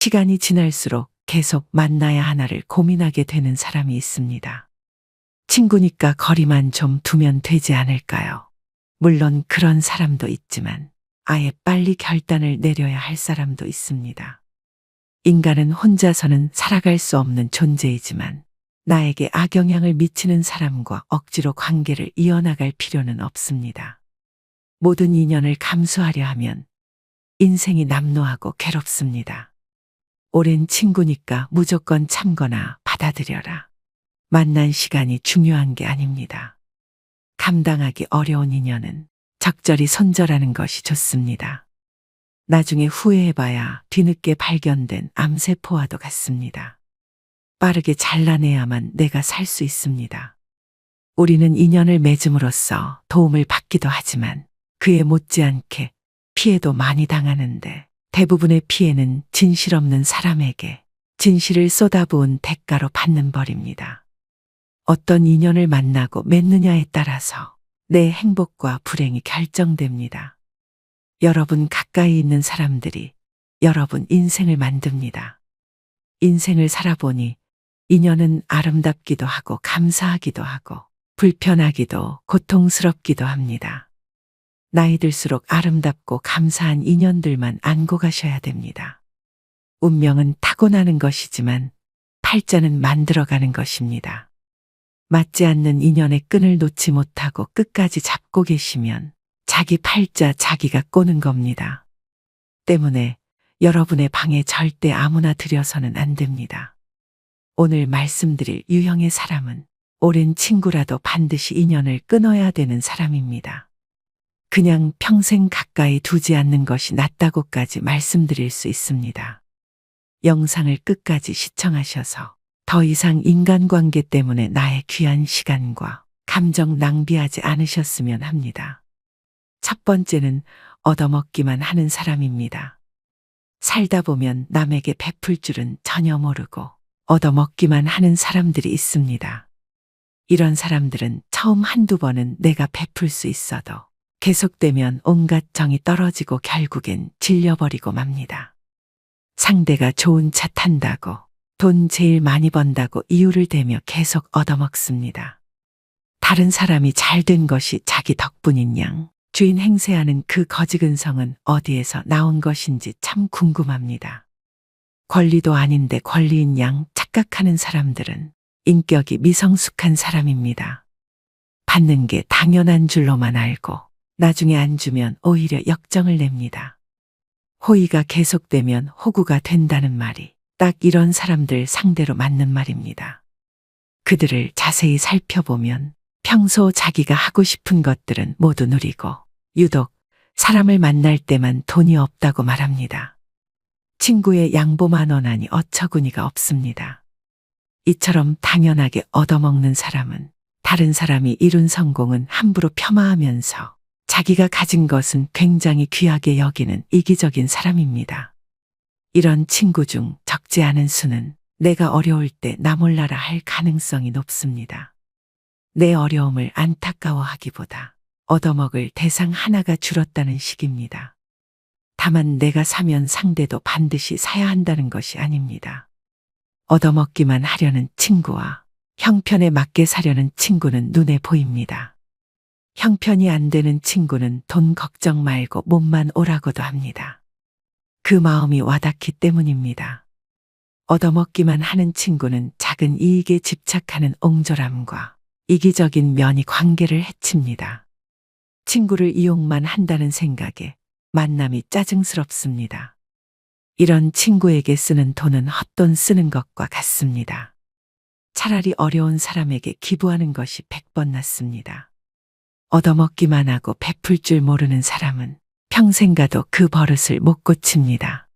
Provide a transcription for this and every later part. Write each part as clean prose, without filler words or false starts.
시간이 지날수록 계속 만나야 하나를 고민하게 되는 사람이 있습니다. 친구니까 거리만 좀 두면 되지 않을까요? 물론 그런 사람도 있지만 아예 빨리 결단을 내려야 할 사람도 있습니다. 인간은 혼자서는 살아갈 수 없는 존재이지만 나에게 악영향을 미치는 사람과 억지로 관계를 이어나갈 필요는 없습니다. 모든 인연을 감수하려 하면 인생이 남루하고 괴롭습니다. 오랜 친구니까 무조건 참거나 받아들여라. 만난 시간이 중요한 게 아닙니다. 감당하기 어려운 인연은 적절히 손절하는 것이 좋습니다. 나중에 후회해봐야 뒤늦게 발견된 암세포와도 같습니다. 빠르게 잘라내야만 내가 살 수 있습니다. 우리는 인연을 맺음으로써 도움을 받기도 하지만 그에 못지않게 피해도 많이 당하는데 대부분의 피해는 진실 없는 사람에게 진실을 쏟아부은 대가로 받는 벌입니다. 어떤 인연을 만나고 맺느냐에 따라서 내 행복과 불행이 결정됩니다. 여러분 가까이 있는 사람들이 여러분 인생을 만듭니다. 인생을 살아보니 인연은 아름답기도 하고 감사하기도 하고 불편하기도 고통스럽기도 합니다. 나이 들수록 아름답고 감사한 인연들만 안고 가셔야 됩니다. 운명은 타고나는 것이지만 팔자는 만들어가는 것입니다. 맞지 않는 인연의 끈을 놓지 못하고 끝까지 잡고 계시면 자기 팔자 자기가 꼬는 겁니다. 때문에 여러분의 방에 절대 아무나 들여서는 안 됩니다. 오늘 말씀드릴 유형의 사람은 오랜 친구라도 반드시 인연을 끊어야 되는 사람입니다. 그냥 평생 가까이 두지 않는 것이 낫다고까지 말씀드릴 수 있습니다. 영상을 끝까지 시청하셔서 더 이상 인간관계 때문에 나의 귀한 시간과 감정 낭비하지 않으셨으면 합니다. 첫 번째는 얻어먹기만 하는 사람입니다. 살다 보면 남에게 베풀 줄은 전혀 모르고 얻어먹기만 하는 사람들이 있습니다. 이런 사람들은 처음 한두 번은 내가 베풀 수 있어도 계속되면 온갖 정이 떨어지고 결국엔 질려버리고 맙니다. 상대가 좋은 차 탄다고 돈 제일 많이 번다고 이유를 대며 계속 얻어먹습니다. 다른 사람이 잘 된 것이 자기 덕분인 양 주인 행세하는 그 거지근성은 어디에서 나온 것인지 참 궁금합니다. 권리도 아닌데 권리인 양 착각하는 사람들은 인격이 미성숙한 사람입니다. 받는 게 당연한 줄로만 알고 나중에 안 주면 오히려 역정을 냅니다. 호의가 계속되면 호구가 된다는 말이 딱 이런 사람들 상대로 맞는 말입니다. 그들을 자세히 살펴보면 평소 자기가 하고 싶은 것들은 모두 누리고 유독 사람을 만날 때만 돈이 없다고 말합니다. 친구의 양보만 원하니 어처구니가 없습니다. 이처럼 당연하게 얻어먹는 사람은 다른 사람이 이룬 성공은 함부로 폄하하면서 자기가 가진 것은 굉장히 귀하게 여기는 이기적인 사람입니다. 이런 친구 중 적지 않은 수는 내가 어려울 때 나 몰라라 할 가능성이 높습니다. 내 어려움을 안타까워하기보다 얻어먹을 대상 하나가 줄었다는 식입니다. 다만 내가 사면 상대도 반드시 사야 한다는 것이 아닙니다. 얻어먹기만 하려는 친구와 형편에 맞게 사려는 친구는 눈에 보입니다. 형편이 안 되는 친구는 돈 걱정 말고 몸만 오라고도 합니다. 그 마음이 와닿기 때문입니다. 얻어먹기만 하는 친구는 작은 이익에 집착하는 옹졸함과 이기적인 면이 관계를 해칩니다. 친구를 이용만 한다는 생각에 만남이 짜증스럽습니다. 이런 친구에게 쓰는 돈은 헛돈 쓰는 것과 같습니다. 차라리 어려운 사람에게 기부하는 것이 100번 낫습니다. 얻어먹기만 하고 베풀 줄 모르는 사람은 평생 가도 그 버릇을 못 고칩니다.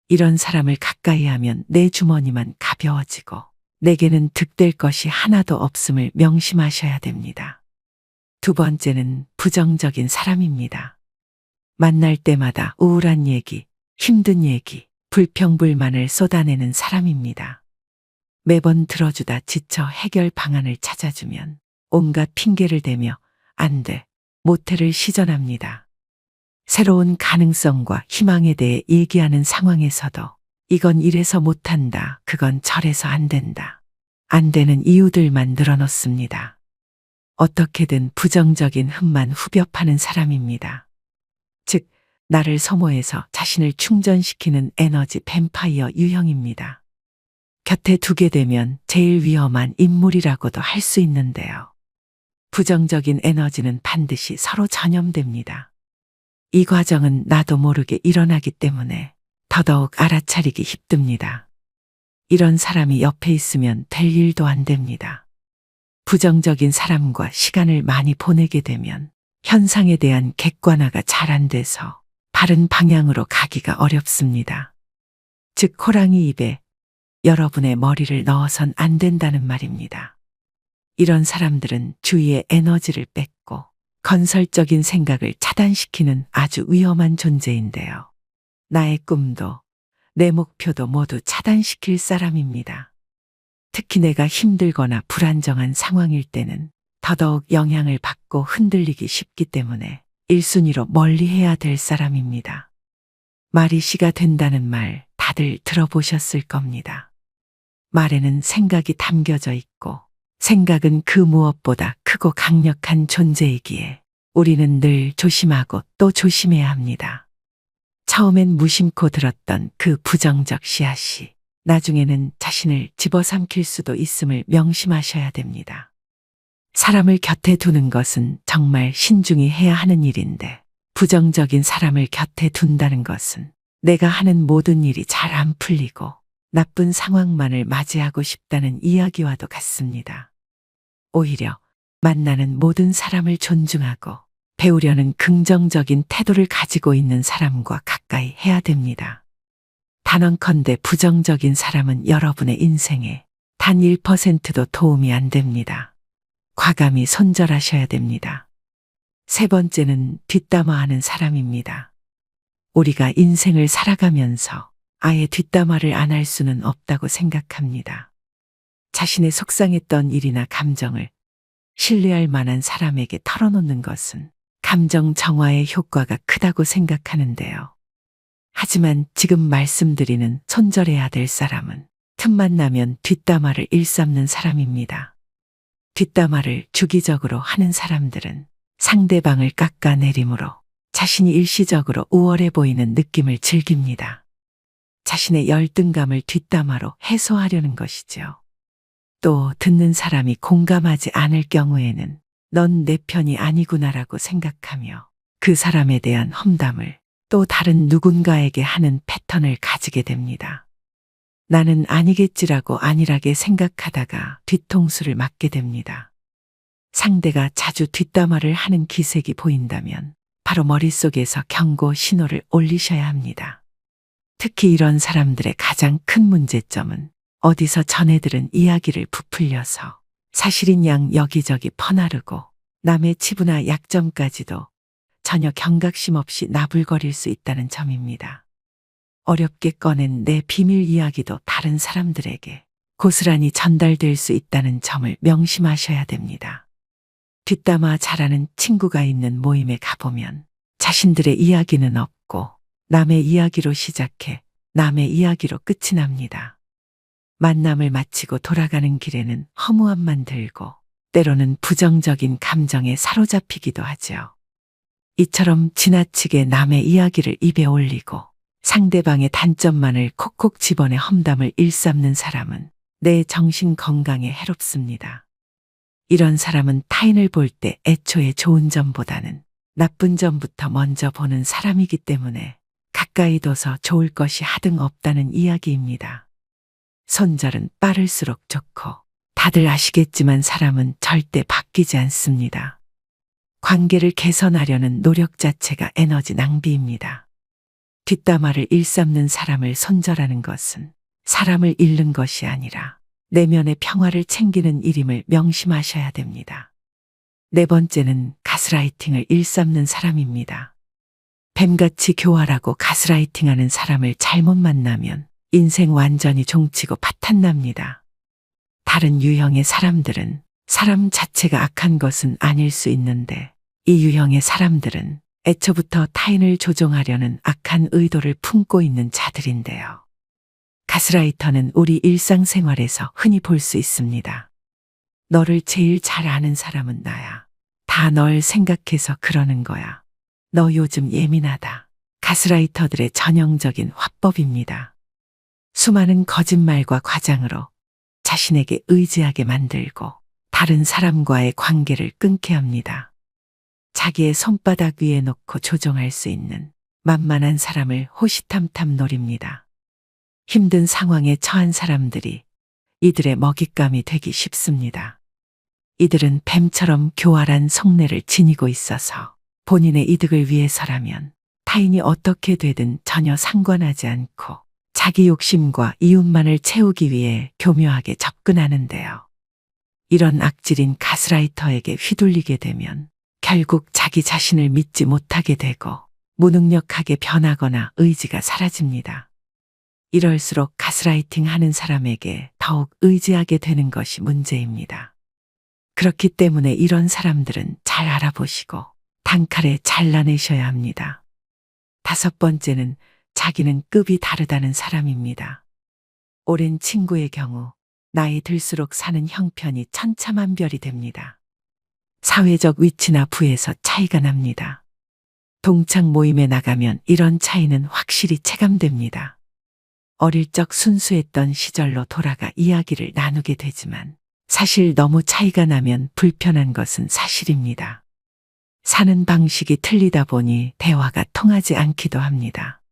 이런 사람을 가까이 하면 내 주머니만 가벼워지고 내게는 득될 것이 하나도 없음을 명심하셔야 됩니다. 두 번째는 부정적인 사람입니다. 만날 때마다 우울한 얘기, 힘든 얘기, 불평불만을 쏟아내는 사람입니다. 매번 들어주다 지쳐 해결 방안을 찾아주면 온갖 핑계를 대며 안 돼, 못해를 시전합니다. 새로운 가능성과 희망에 대해 얘기하는 상황에서도 이건 이래서 못한다. 그건 저래서 안 된다. 안 되는 이유들만 늘어놓습니다. 어떻게든 부정적인 흠만 후벼 파는 사람입니다. 즉, 나를 소모해서 자신을 충전시키는 에너지 뱀파이어 유형입니다. 곁에 두게 되면 제일 위험한 인물이라고도 할 수 있는데요. 부정적인 에너지는 반드시 서로 전염됩니다. 이 과정은 나도 모르게 일어나기 때문에 더더욱 알아차리기 힘듭니다. 이런 사람이 옆에 있으면 될 일도 안 됩니다. 부정적인 사람과 시간을 많이 보내게 되면 현상에 대한 객관화가 잘 안 돼서 바른 방향으로 가기가 어렵습니다. 즉, 호랑이 입에 여러분의 머리를 넣어선 안 된다는 말입니다. 이런 사람들은 주위의 에너지를 뺏고 건설적인 생각을 차단시키는 아주 위험한 존재인데요. 나의 꿈도 내 목표도 모두 차단시킬 사람입니다. 특히 내가 힘들거나 불안정한 상황일 때는 더더욱 영향을 받고 흔들리기 쉽기 때문에 1순위로 멀리해야 될 사람입니다. 말이 씨가 된다는 말 다들 들어보셨을 겁니다. 말에는 생각이 담겨져 있고 생각은 그 무엇보다 크고 강력한 존재이기에 우리는 늘 조심하고 또 조심해야 합니다. 처음엔 무심코 들었던 그 부정적 씨앗이 나중에는 자신을 집어삼킬 수도 있음을 명심하셔야 됩니다. 사람을 곁에 두는 것은 정말 신중히 해야 하는 일인데 부정적인 사람을 곁에 둔다는 것은 내가 하는 모든 일이 잘 안 풀리고 나쁜 상황만을 맞이하고 싶다는 이야기와도 같습니다. 오히려 만나는 모든 사람을 존중하고 배우려는 긍정적인 태도를 가지고 있는 사람과 가까이 해야 됩니다. 단언컨대 부정적인 사람은 여러분의 인생에 단 1%도 도움이 안 됩니다. 과감히 손절하셔야 됩니다. 세 번째는 뒷담화하는 사람입니다. 우리가 인생을 살아가면서 아예 뒷담화를 안 할 수는 없다고 생각합니다. 자신의 속상했던 일이나 감정을 신뢰할 만한 사람에게 털어놓는 것은 감정 정화의 효과가 크다고 생각하는데요. 하지만 지금 말씀드리는 손절해야 될 사람은 틈만 나면 뒷담화를 일삼는 사람입니다. 뒷담화를 주기적으로 하는 사람들은 상대방을 깎아내림으로 자신이 일시적으로 우월해 보이는 느낌을 즐깁니다. 자신의 열등감을 뒷담화로 해소하려는 것이죠. 또 듣는 사람이 공감하지 않을 경우에는 넌 내 편이 아니구나라고 생각하며 그 사람에 대한 험담을 또 다른 누군가에게 하는 패턴을 가지게 됩니다. 나는 아니겠지라고 안일하게 생각하다가 뒤통수를 맞게 됩니다. 상대가 자주 뒷담화를 하는 기색이 보인다면 바로 머릿속에서 경고 신호를 올리셔야 합니다. 특히 이런 사람들의 가장 큰 문제점은 어디서 전해들은 이야기를 부풀려서 사실인 양 여기저기 퍼나르고 남의 치부나 약점까지도 전혀 경각심 없이 나불거릴 수 있다는 점입니다. 어렵게 꺼낸 내 비밀 이야기도 다른 사람들에게 고스란히 전달될 수 있다는 점을 명심하셔야 됩니다. 뒷담화 잘하는 친구가 있는 모임에 가보면 자신들의 이야기는 없고 남의 이야기로 시작해 남의 이야기로 끝이 납니다. 만남을 마치고 돌아가는 길에는 허무함만 들고 때로는 부정적인 감정에 사로잡히기도 하죠. 이처럼 지나치게 남의 이야기를 입에 올리고 상대방의 단점만을 콕콕 집어내 험담을 일삼는 사람은 내 정신 건강에 해롭습니다. 이런 사람은 타인을 볼 때 애초에 좋은 점보다는 나쁜 점부터 먼저 보는 사람이기 때문에 가까이 둬서 좋을 것이 하등 없다는 이야기입니다. 손절은 빠를수록 좋고 다들 아시겠지만 사람은 절대 바뀌지 않습니다. 관계를 개선하려는 노력 자체가 에너지 낭비입니다. 뒷담화를 일삼는 사람을 손절하는 것은 사람을 잃는 것이 아니라 내면의 평화를 챙기는 일임을 명심하셔야 됩니다. 네 번째는 가스라이팅을 일삼는 사람입니다. 뱀같이 교활하고 가스라이팅하는 사람을 잘못 만나면 인생 완전히 종치고 파탄납니다. 다른 유형의 사람들은 사람 자체가 악한 것은 아닐 수 있는데 이 유형의 사람들은 애초부터 타인을 조종하려는 악한 의도를 품고 있는 자들인데요. 가스라이터는 우리 일상생활에서 흔히 볼 수 있습니다. 너를 제일 잘 아는 사람은 나야. 다 널 생각해서 그러는 거야. 너 요즘 예민하다. 가스라이터들의 전형적인 화법입니다. 수많은 거짓말과 과장으로 자신에게 의지하게 만들고 다른 사람과의 관계를 끊게 합니다. 자기의 손바닥 위에 놓고 조종할 수 있는 만만한 사람을 호시탐탐 노립니다. 힘든 상황에 처한 사람들이 이들의 먹잇감이 되기 쉽습니다. 이들은 뱀처럼 교활한 속내를 지니고 있어서 본인의 이득을 위해서라면 타인이 어떻게 되든 전혀 상관하지 않고 자기 욕심과 이웃만을 채우기 위해 교묘하게 접근하는데요. 이런 악질인 가스라이터에게 휘둘리게 되면 결국 자기 자신을 믿지 못하게 되고 무능력하게 변하거나 의지가 사라집니다. 이럴수록 가스라이팅 하는 사람에게 더욱 의지하게 되는 것이 문제입니다. 그렇기 때문에 이런 사람들은 잘 알아보시고 단칼에 잘라내셔야 합니다. 5번째는 자기는 급이 다르다는 사람입니다. 오랜 친구의 경우 나이 들수록 사는 형편이 천차만별이 됩니다. 사회적 위치나 부에서 차이가 납니다. 동창 모임에 나가면 이런 차이는 확실히 체감됩니다. 어릴 적 순수했던 시절로 돌아가 이야기를 나누게 되지만 사실 너무 차이가 나면 불편한 것은 사실입니다. 사는 방식이 틀리다 보니 대화가 통하지 않기도 합니다.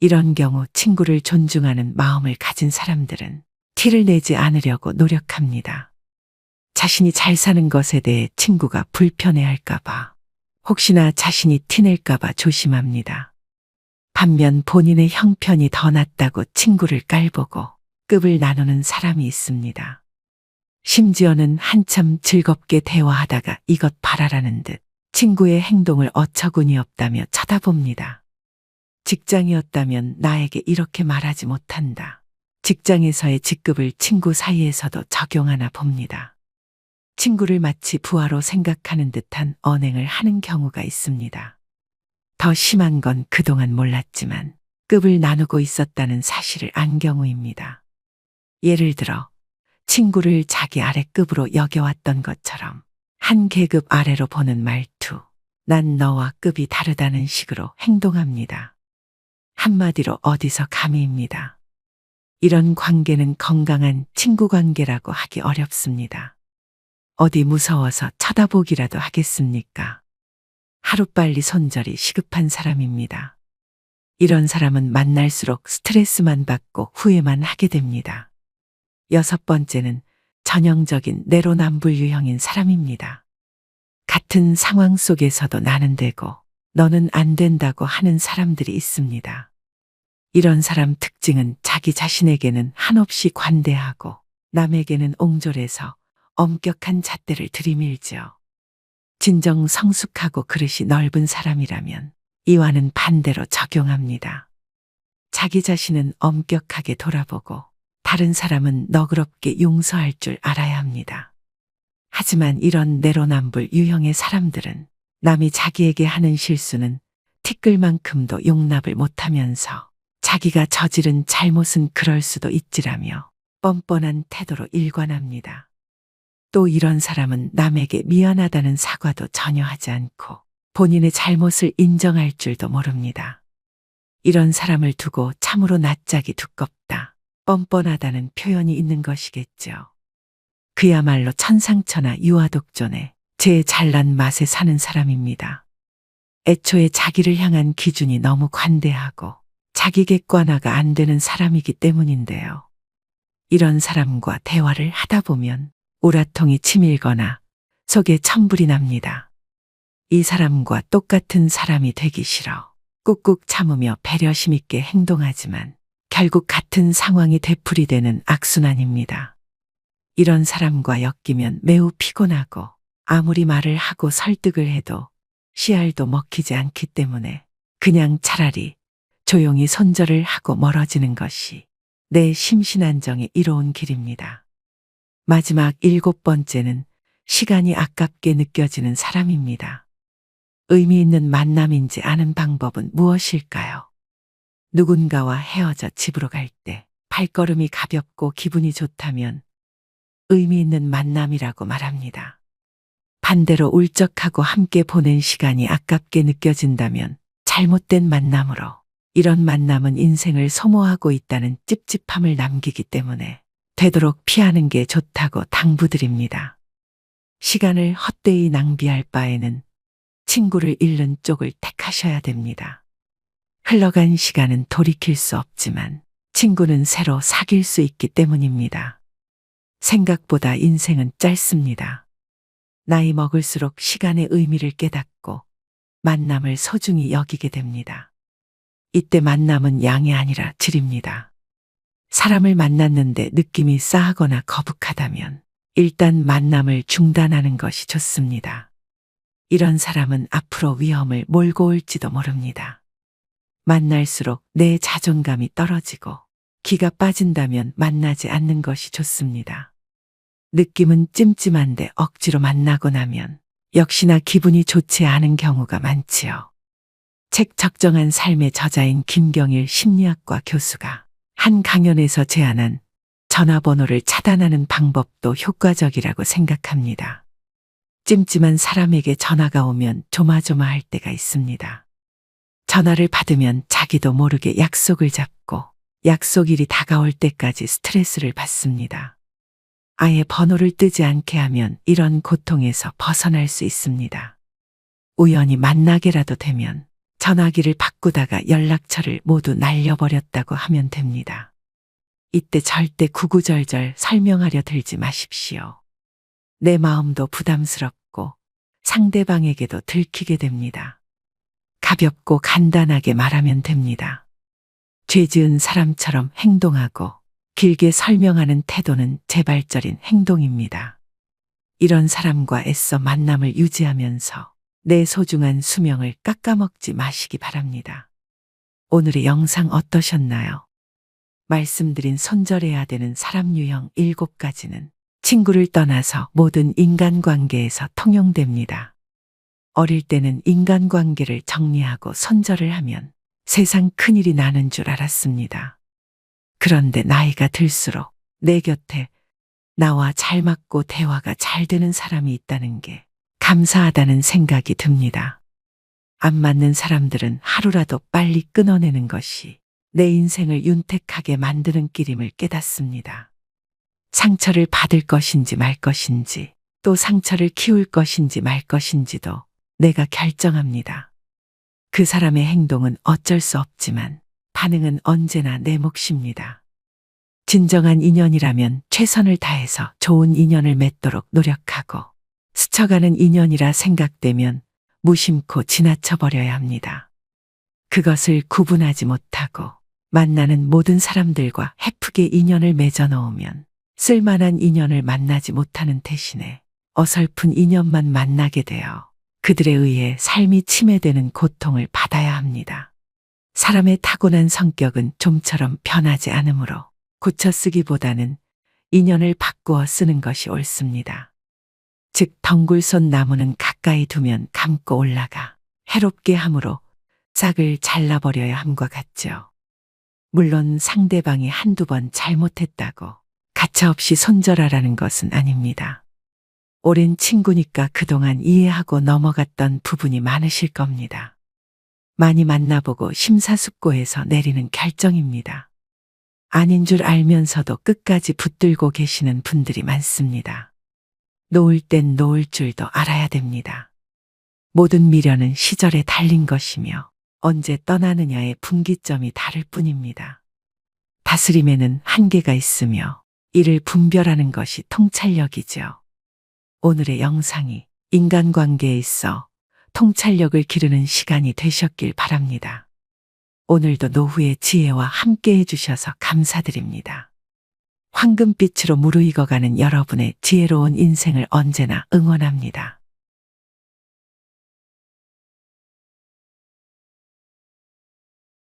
이런 경우 친구를 존중하는 마음을 가진 사람들은 티를 내지 않으려고 노력합니다. 자신이 잘 사는 것에 대해 친구가 불편해할까봐, 혹시나 자신이 티낼까봐 조심합니다. 반면 본인의 형편이 더 낫다고 친구를 깔보고 급을 나누는 사람이 있습니다. 심지어는 한참 즐겁게 대화하다가 이것 봐라라는 듯 친구의 행동을 어처구니 없다며 쳐다봅니다. 직장이었다면 나에게 이렇게 말하지 못한다. 직장에서의 직급을 친구 사이에서도 적용하나 봅니다. 친구를 마치 부하로 생각하는 듯한 언행을 하는 경우가 있습니다. 더 심한 건 그동안 몰랐지만 급을 나누고 있었다는 사실을 안 경우입니다. 예를 들어 친구를 자기 아래급으로 여겨왔던 것처럼 한 계급 아래로 보는 말투, 난 너와 급이 다르다는 식으로 행동합니다. 한마디로 어디서 감히입니다. 이런 관계는 건강한 친구 관계라고 하기 어렵습니다. 어디 무서워서 쳐다보기라도 하겠습니까? 하루빨리 손절이 시급한 사람입니다. 이런 사람은 만날수록 스트레스만 받고 후회만 하게 됩니다. 6번째는 전형적인 내로남불 유형인 사람입니다. 같은 상황 속에서도 나는 되고 너는 안 된다고 하는 사람들이 있습니다. 이런 사람 특징은 자기 자신에게는 한없이 관대하고 남에게는 옹졸해서 엄격한 잣대를 들이밀죠. 진정 성숙하고 그릇이 넓은 사람이라면 이와는 반대로 적용합니다. 자기 자신은 엄격하게 돌아보고 다른 사람은 너그럽게 용서할 줄 알아야 합니다. 하지만 이런 내로남불 유형의 사람들은 남이 자기에게 하는 실수는 티끌만큼도 용납을 못하면서 자기가 저지른 잘못은 그럴 수도 있지라며 뻔뻔한 태도로 일관합니다. 또 이런 사람은 남에게 미안하다는 사과도 전혀 하지 않고 본인의 잘못을 인정할 줄도 모릅니다. 이런 사람을 두고 참으로 낯짝이 두껍다, 뻔뻔하다는 표현이 있는 것이겠죠. 그야말로 천상천하 유아독존에 제 잘난 맛에 사는 사람입니다. 애초에 자기를 향한 기준이 너무 관대하고 자기 객관화가 안 되는 사람이기 때문인데요. 이런 사람과 대화를 하다 보면 우라통이 치밀거나 속에 천불이 납니다. 이 사람과 똑같은 사람이 되기 싫어 꾹꾹 참으며 배려심 있게 행동하지만 결국 같은 상황이 되풀이되는 악순환입니다. 이런 사람과 엮이면 매우 피곤하고 아무리 말을 하고 설득을 해도 씨알도 먹히지 않기 때문에 그냥 차라리 조용히 손절을 하고 멀어지는 것이 내 심신안정에 이로운 길입니다. 마지막 7번째는 시간이 아깝게 느껴지는 사람입니다. 의미 있는 만남인지 아는 방법은 무엇일까요? 누군가와 헤어져 집으로 갈 때 발걸음이 가볍고 기분이 좋다면 의미 있는 만남이라고 말합니다. 반대로 울적하고 함께 보낸 시간이 아깝게 느껴진다면 잘못된 만남으로, 이런 만남은 인생을 소모하고 있다는 찝찝함을 남기기 때문에 되도록 피하는 게 좋다고 당부드립니다. 시간을 헛되이 낭비할 바에는 친구를 잃는 쪽을 택하셔야 됩니다. 흘러간 시간은 돌이킬 수 없지만 친구는 새로 사귈 수 있기 때문입니다. 생각보다 인생은 짧습니다. 나이 먹을수록 시간의 의미를 깨닫고 만남을 소중히 여기게 됩니다. 이때 만남은 양이 아니라 질입니다. 사람을 만났는데 느낌이 싸하거나 거북하다면 일단 만남을 중단하는 것이 좋습니다. 이런 사람은 앞으로 위험을 몰고 올지도 모릅니다. 만날수록 내 자존감이 떨어지고 기가 빠진다면 만나지 않는 것이 좋습니다. 느낌은 찜찜한데 억지로 만나고 나면 역시나 기분이 좋지 않은 경우가 많지요. 책 적정한 삶의 저자인 김경일 심리학과 교수가 한 강연에서 제안한 전화번호를 차단하는 방법도 효과적이라고 생각합니다. 찜찜한 사람에게 전화가 오면 조마조마할 때가 있습니다. 전화를 받으면 자기도 모르게 약속을 잡고 약속일이 다가올 때까지 스트레스를 받습니다. 아예 번호를 뜨지 않게 하면 이런 고통에서 벗어날 수 있습니다. 우연히 만나게라도 되면 전화기를 바꾸다가 연락처를 모두 날려버렸다고 하면 됩니다. 이때 절대 구구절절 설명하려 들지 마십시오. 내 마음도 부담스럽고 상대방에게도 들키게 됩니다. 가볍고 간단하게 말하면 됩니다. 죄 지은 사람처럼 행동하고 길게 설명하는 태도는 재발절인 행동입니다. 이런 사람과 애써 만남을 유지하면서 내 소중한 수명을 깎아먹지 마시기 바랍니다. 오늘의 영상 어떠셨나요? 말씀드린 손절해야 되는 사람 유형 7가지는 친구를 떠나서 모든 인간관계에서 통용됩니다. 어릴 때는 인간관계를 정리하고 손절을 하면 세상 큰일이 나는 줄 알았습니다. 그런데 나이가 들수록 내 곁에 나와 잘 맞고 대화가 잘 되는 사람이 있다는 게 감사하다는 생각이 듭니다. 안 맞는 사람들은 하루라도 빨리 끊어내는 것이 내 인생을 윤택하게 만드는 길임을 깨닫습니다. 상처를 받을 것인지 말 것인지, 또 상처를 키울 것인지 말 것인지도 내가 결정합니다. 그 사람의 행동은 어쩔 수 없지만 반응은 언제나 내 몫입니다. 진정한 인연이라면 최선을 다해서 좋은 인연을 맺도록 노력하고, 스쳐가는 인연이라 생각되면 무심코 지나쳐버려야 합니다. 그것을 구분하지 못하고 만나는 모든 사람들과 헤프게 인연을 맺어 놓으면 쓸만한 인연을 만나지 못하는 대신에 어설픈 인연만 만나게 되어 그들에 의해 삶이 침해되는 고통을 받아야 합니다. 사람의 타고난 성격은 좀처럼 변하지 않으므로 고쳐 쓰기보다는 인연을 바꾸어 쓰는 것이 옳습니다. 즉 덩굴손 나무는 가까이 두면 감고 올라가 해롭게 함으로 싹을 잘라버려야 함과 같죠. 물론 상대방이 한두 번 잘못했다고 가차없이 손절하라는 것은 아닙니다. 오랜 친구니까 그동안 이해하고 넘어갔던 부분이 많으실 겁니다. 많이 만나보고 심사숙고해서 내리는 결정입니다. 아닌 줄 알면서도 끝까지 붙들고 계시는 분들이 많습니다. 놓을 땐 놓을 줄도 알아야 됩니다. 모든 미련은 시절에 달린 것이며 언제 떠나느냐의 분기점이 다를 뿐입니다. 다스림에는 한계가 있으며 이를 분별하는 것이 통찰력이죠. 오늘의 영상이 인간관계에 있어 통찰력을 기르는 시간이 되셨길 바랍니다. 오늘도 노후의 지혜와 함께 해주셔서 감사드립니다. 황금빛으로 무르익어가는 여러분의 지혜로운 인생을 언제나 응원합니다.